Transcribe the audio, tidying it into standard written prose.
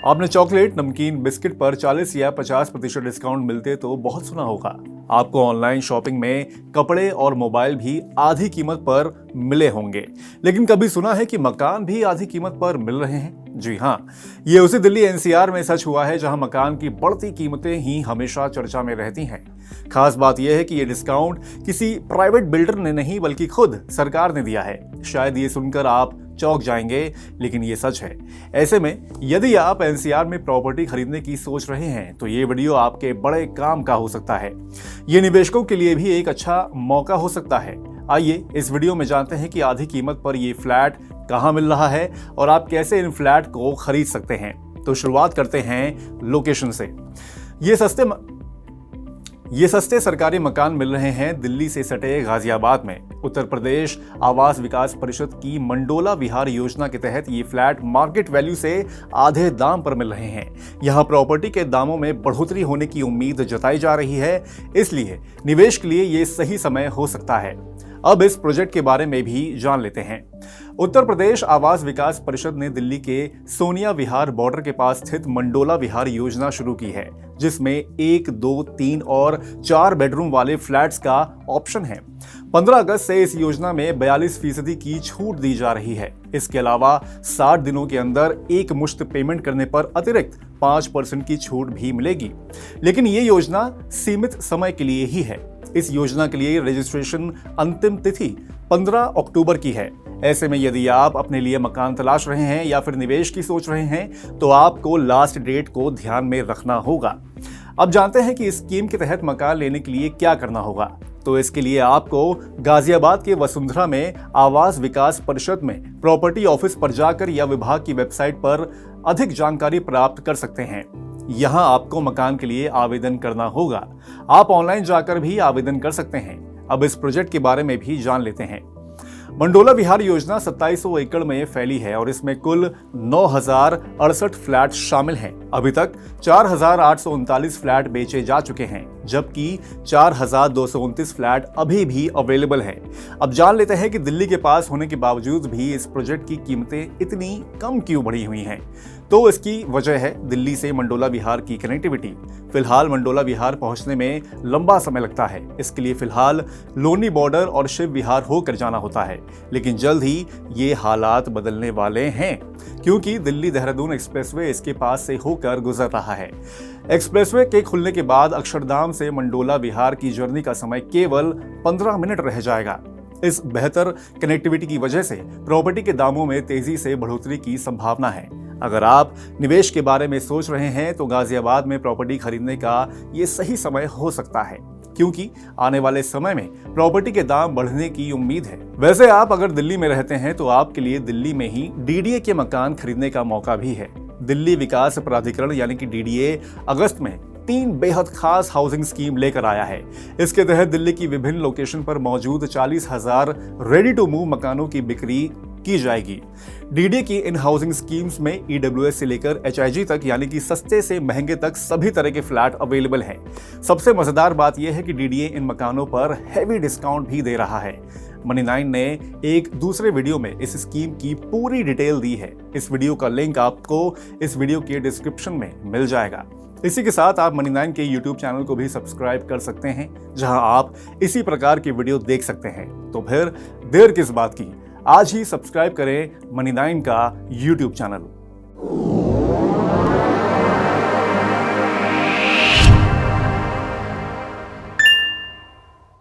आपने चॉकलेट, नमकीन, बिस्किट पर 40 या 50% डिस्काउंट मिलते तो बहुत सुना होगा। आपको ऑनलाइन शॉपिंग में कपड़े और मोबाइल भी आधी कीमत पर मिले होंगे, लेकिन कभी सुना है कि मकान भी आधी कीमत पर मिल रहे हैं? जी हाँ, ये उसी दिल्ली एनसीआर में सच हुआ है जहां मकान की बढ़ती कीमतें ही हमेशा चर्चा में रहती हैं। खास बात यह है कि ये डिस्काउंट किसी प्राइवेट बिल्डर ने नहीं बल्कि खुद सरकार ने दिया है। शायद ये सुनकर आप चौंक जाएंगे, लेकिन ये सच है। ऐसे में यदि आप एनसीआर में प्रॉपर्टी खरीदने की सोच रहे हैं तो ये वीडियो आपके बड़े काम का हो सकता है। ये निवेशकों के लिए भी एक अच्छा मौका हो सकता है। आइए इस वीडियो में जानते हैं कि आधी कीमत पर ये फ्लैट कहां मिल रहा है और आप कैसे इन फ्लैट को खरीद सकते हैं। तो शुरुआत करते हैं लोकेशन से। ये सस्ते सरकारी मकान मिल रहे हैं दिल्ली से सटे गाजियाबाद में। उत्तर प्रदेश आवास विकास परिषद की मंडोला विहार योजना के तहत ये फ्लैट मार्केट वैल्यू से आधे दाम पर मिल रहे हैं। यहाँ प्रॉपर्टी के दामों में बढ़ोतरी होने की उम्मीद जताई जा रही है, इसलिए निवेश के लिए ये सही समय हो सकता है। अब इस प्रोजेक्ट के बारे में भी जान लेते हैं। उत्तर प्रदेश आवास विकास परिषद ने दिल्ली के सोनिया विहार बॉर्डर के पास स्थित मंडोला विहार योजना शुरू की है, जिसमें 1, 2, 3 और 4 बेडरूम वाले फ्लैट्स का ऑप्शन है। 15 अगस्त से इस योजना में 42% की छूट दी जा रही है। इसके अलावा 60 दिनों के अंदर एक मुश्त पेमेंट करने पर अतिरिक्त 5% की छूट भी मिलेगी। लेकिन ये योजना सीमित समय के लिए ही है। इस योजना के लिए रजिस्ट्रेशन अंतिम तिथि 15 अक्टूबर की है। ऐसे में यदि आप अपने लिए मकान तलाश रहे हैं या फिर निवेश की सोच रहे हैं तो आपको लास्ट डेट को ध्यान में रखना होगा। अब जानते हैं कि इस स्कीम के तहत मकान लेने के लिए क्या करना होगा। तो इसके लिए आपको गाजियाबाद के वसुंधरा में आवास विकास परिषद में प्रॉपर्टी ऑफिस पर जाकर या विभाग की वेबसाइट पर अधिक जानकारी प्राप्त कर सकते हैं। यहाँ आपको मकान के लिए आवेदन करना होगा। आप ऑनलाइन जाकर भी आवेदन कर सकते हैं। अब इस प्रोजेक्ट के बारे में भी जान लेते हैं। मंडोला विहार योजना 2700 एकड़ में फैली है और इसमें कुल 9068 फ्लैट शामिल हैं। अभी तक 4839 फ्लैट बेचे जा चुके हैं, जबकि 4229 फ्लैट अभी भी अवेलेबल हैं। अब जान लेते हैं कि दिल्ली के पास होने के बावजूद भी इस प्रोजेक्ट की कीमतें इतनी कम क्यों बढ़ी हुई हैं। तो इसकी वजह है दिल्ली से मंडोला विहार की कनेक्टिविटी। फिलहाल मंडोला विहार पहुंचने में लंबा समय लगता है। इसके लिए फिलहाल लोनी बॉर्डर और शिव विहार होकर जाना होता है, लेकिन जल्द ही ये हालात बदलने वाले हैं, क्योंकि दिल्ली देहरादून एक्सप्रेसवे इसके पास से होकर गुजर रहा है। एक्सप्रेसवे के खुलने के बाद अक्षरधाम से मंडोला विहार की जर्नी का समय केवल 15 मिनट रह जाएगा। इस बेहतर कनेक्टिविटी की वजह से प्रॉपर्टी के दामों में तेजी से बढ़ोतरी की संभावना है। अगर आप निवेश के बारे में सोच रहे हैं तो गाजियाबाद में प्रॉपर्टी खरीदने का ये सही समय हो सकता है, क्योंकि आने वाले समय में प्रॉपर्टी के दाम बढ़ने की उम्मीद है। वैसे आप अगर दिल्ली में रहते हैं तो आपके लिए दिल्ली में ही डीडीए के मकान खरीदने का मौका भी है। दिल्ली विकास प्राधिकरण यानी कि डीडीए अगस्त में 3 बेहद खास हाउसिंग स्कीम लेकर आया है। इसके तहत दिल्ली की विभिन्न लोकेशन पर मौजूद 40,000 रेडी टू मूव मकानों की बिक्री की जाएगी। डीडीए की इन हाउसिंग स्कीम्स में ईडब्ल्यूएस से लेकर एचआईजी तक यानी कि सस्ते से महंगे तक सभी तरह के फ्लैट अवेलेबल हैं। सबसे मजेदार बात यह है कि डीडीए इन मकानों पर हैवी डिस्काउंट भी दे रहा है। मनी 9 ने एक दूसरे वीडियो में इस स्कीम की पूरी डिटेल दी है। इस वीडियो का लिंक आपको इस वीडियो के डिस्क्रिप्शन में मिल जाएगा। इसी के साथ आप मनी 9 के यूट्यूब चैनल को भी सब्सक्राइब कर सकते हैं, जहां आप इसी प्रकार की वीडियो देख सकते हैं। तो फिर देर किस बात की, आज ही सब्सक्राइब करें मनी 9 का यूट्यूब चैनल।